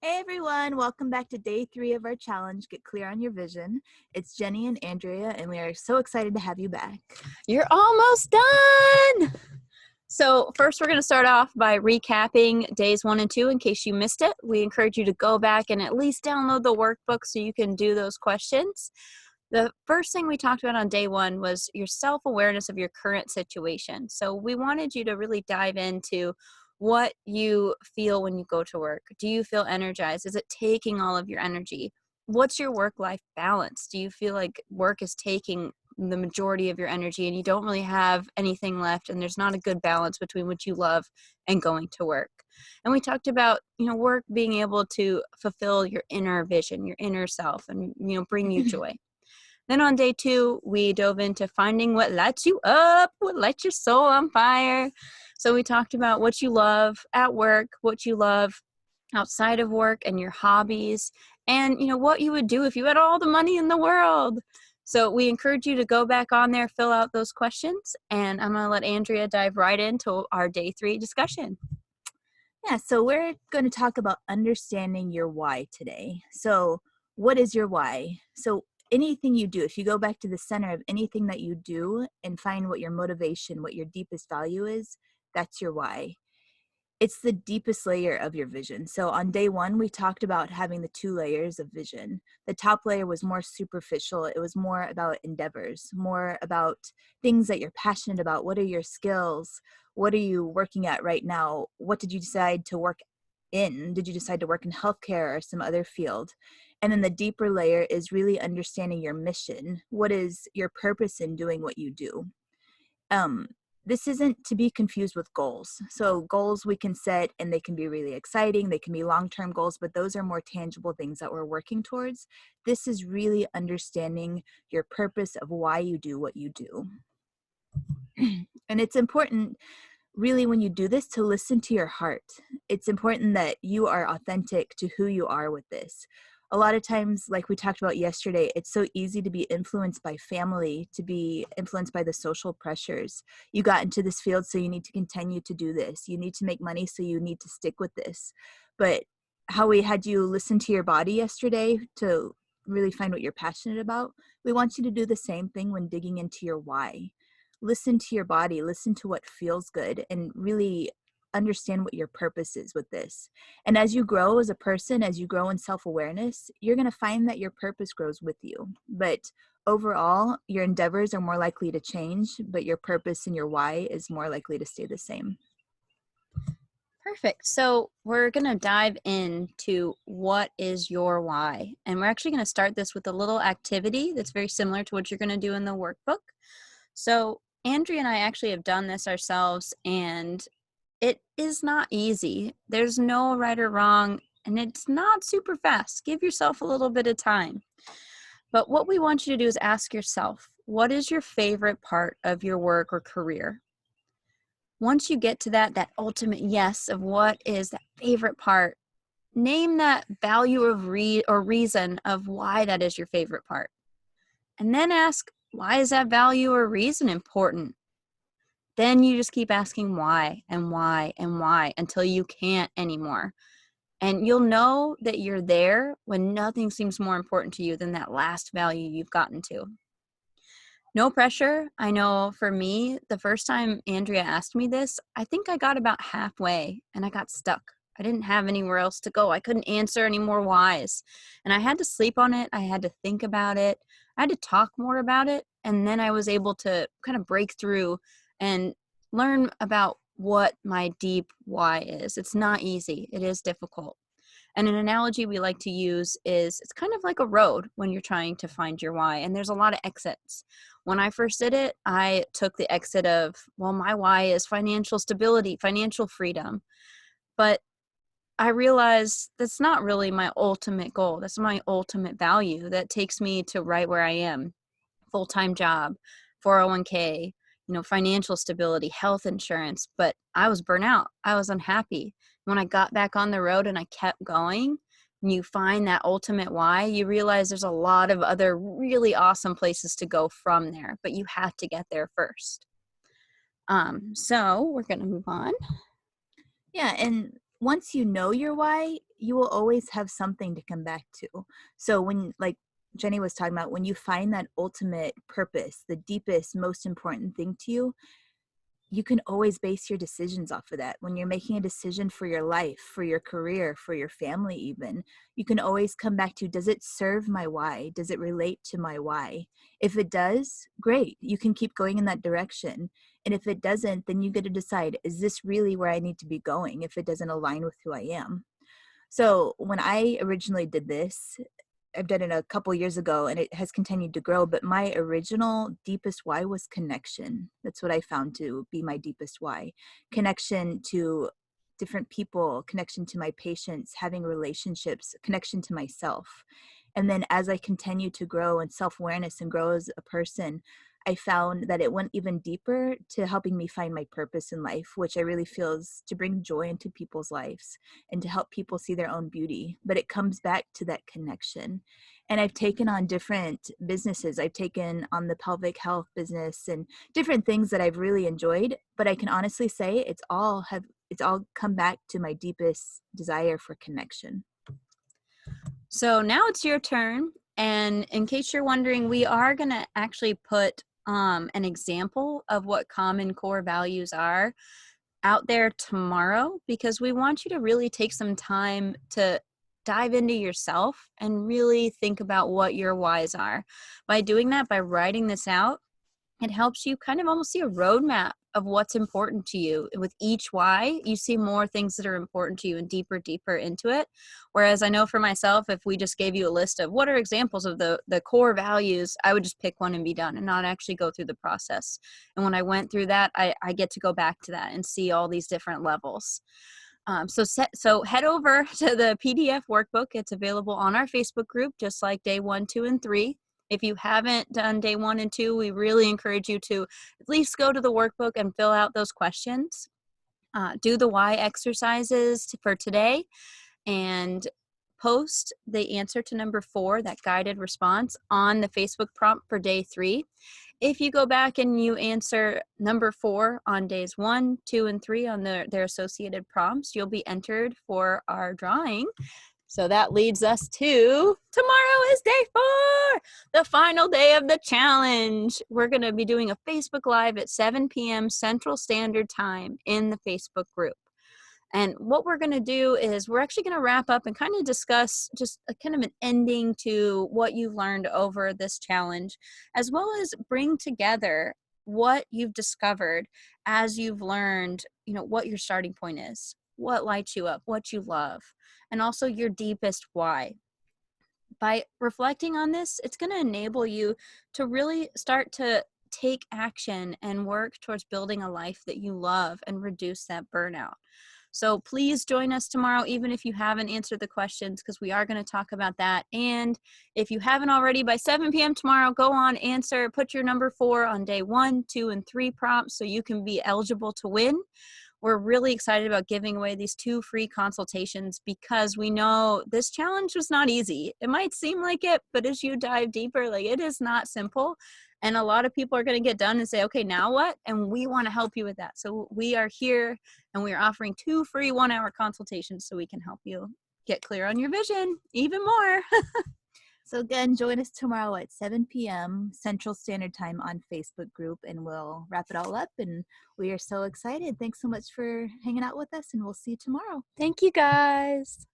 Hey everyone, welcome back to day 3 of our challenge, Get Clear on Your Vision. It's Jenny and Andrea, and we are so excited to have you back. You're almost done! So first we're going to start off by recapping days 1 and 2 in case you missed it. We encourage you to go back and at least download the workbook so you can do those questions. The first thing we talked about on day 1 was your self-awareness of your current situation. So we wanted you to really dive into what you feel when you go to work. Do you feel energized? Is it taking all of your energy? What's your work-life balance? Do you feel like work is taking the majority of your energy and you don't really have anything left and there's not a good balance between what you love and going to work? And we talked about, work being able to fulfill your inner vision, your inner self, and, bring you joy. Then on day 2, we dove into finding what lights you up, what lights your soul on fire. So we talked about what you love at work, what you love outside of work and your hobbies, and what you would do if you had all the money in the world. So we encourage you to go back on there, fill out those questions, and I'm going to let Andrea dive right into our day 3 discussion. Yeah, so we're going to talk about understanding your why today. So what is your why? So anything you do, if you go back to the center of anything that you do and find what your motivation, what your deepest value is, that's your why. It's the deepest layer of your vision. So on day 1, we talked about having the 2 layers of vision. The top layer was more superficial. It was more about endeavors, more about things that you're passionate about. What are your skills? What are you working at right now? What did you decide to work in? Did you decide to work in healthcare or some other field? And then the deeper layer is really understanding your mission. What is your purpose in doing what you do? This isn't to be confused with goals. So goals we can set and they can be really exciting. They can be long-term goals, but those are more tangible things that we're working towards. This is really understanding your purpose of why you do what you do. And it's important really when you do this to listen to your heart. It's important that you are authentic to who you are with this. A lot of times, like we talked about yesterday, it's so easy to be influenced by family, to be influenced by the social pressures. You got into this field, so you need to continue to do this. You need to make money, so you need to stick with this. But how we had you listen to your body yesterday to really find what you're passionate about, we want you to do the same thing when digging into your why. Listen to your body, listen to what feels good, and really understand what your purpose is with this. And as you grow as a person, as you grow in self-awareness, you're going to find that your purpose grows with you. But overall, your endeavors are more likely to change, but your purpose and your why is more likely to stay the same. Perfect. So we're going to dive into what is your why. And we're actually going to start this with a little activity that's very similar to what you're going to do in the workbook. So Andrea and I actually have done this ourselves, and it is not easy. There's no right or wrong, and it's not super fast. Give yourself a little bit of time. But what we want you to do is ask yourself, what is your favorite part of your work or career? Once you get to that ultimate yes of what is that favorite part, name that value of or reason of why that is your favorite part. And then ask, why is that value or reason important? Then you just keep asking why and why and why until you can't anymore. And you'll know that you're there when nothing seems more important to you than that last value you've gotten to. No pressure. I know for me, the first time Andrea asked me this, I think I got about halfway and I got stuck. I didn't have anywhere else to go. I couldn't answer any more whys. And I had to sleep on it. I had to think about it. I had to talk more about it. And then I was able to kind of break through and learn about what my deep why is. It's not easy. It is difficult. And an analogy we like to use is it's kind of like a road when you're trying to find your why. And there's a lot of exits. When I first did it, I took the exit of, well, my why is financial stability, financial freedom. But I realized that's not really my ultimate goal. That's my ultimate value that takes me to right where I am. Full-time job, 401k, financial stability, health insurance. But I was burnt out. I was unhappy. When I got back on the road and I kept going, and you find that ultimate why, you realize there's a lot of other really awesome places to go from there, but you have to get there first. So we're going to move on. Yeah, and once you know your why, you will always have something to come back to. So when, like Jenny was talking about, when you find that ultimate purpose, the deepest, most important thing to you, you can always base your decisions off of that. When you're making a decision for your life, for your career, for your family, even, you can always come back to, does it serve my why? Does it relate to my why? If it does, great. You can keep going in that direction. And if it doesn't, then you get to decide, is this really where I need to be going if it doesn't align with who I am? So when I originally did this, I've done it a couple years ago and it has continued to grow, but my original deepest why was connection. That's what I found to be my deepest why. Connection to different people, connection to my patients, having relationships, connection to myself. And then as I continue to grow in self-awareness and grow as a person, I found that it went even deeper to helping me find my purpose in life, which I really feel is to bring joy into people's lives and to help people see their own beauty. But it comes back to that connection. And I've taken on different businesses. I've taken on the pelvic health business and different things that I've really enjoyed. But I can honestly say it's all come back to my deepest desire for connection. So now it's your turn. And in case you're wondering, we are going to actually put an example of what common core values are out there tomorrow, because we want you to really take some time to dive into yourself and really think about what your whys are. By doing that, by writing this out, it helps you kind of almost see a roadmap of what's important to you. With each why, you see more things that are important to you and deeper into it. Whereas I know for myself, if we just gave you a list of what are examples of the core values, I would just pick one and be done and not actually go through the process. And when I went through that, I get to go back to that and see all these different levels. So head over to the PDF workbook. It's available on our Facebook group, just like day 1, 2, and 3. If you haven't done day 1 and 2, we really encourage you to at least go to the workbook and fill out those questions. Do the why exercises for today and post the answer to number 4, that guided response, on the Facebook prompt for day 3. If you go back and you answer number 4 on days 1, 2, and 3 on their associated prompts, you'll be entered for our drawing. So that leads us to tomorrow is day 4, the final day of the challenge. We're going to be doing a Facebook Live at 7 p.m. Central Standard Time in the Facebook group. And what we're going to do is we're actually going to wrap up and kind of discuss just a kind of an ending to what you've learned over this challenge, as well as bring together what you've discovered as you've learned, what your starting point is, what lights you up, what you love, and also your deepest why. By reflecting on this, it's going to enable you to really start to take action and work towards building a life that you love and reduce that burnout. So please join us tomorrow, even if you haven't answered the questions, because we are going to talk about that. And if you haven't already, by 7 p.m. tomorrow, go on, answer, put your number 4 on day 1, 2, and 3 prompts so you can be eligible to win. We're really excited about giving away these 2 free consultations because we know this challenge was not easy. It might seem like it, but as you dive deeper, it is not simple. And a lot of people are going to get done and say, okay, now what? And we want to help you with that. So we are here and we are offering 2 free 1-hour consultations so we can help you get clear on your vision even more. So again, join us tomorrow at 7 p.m. Central Standard Time on Facebook group, and we'll wrap it all up. And we are so excited. Thanks so much for hanging out with us, and we'll see you tomorrow. Thank you, guys.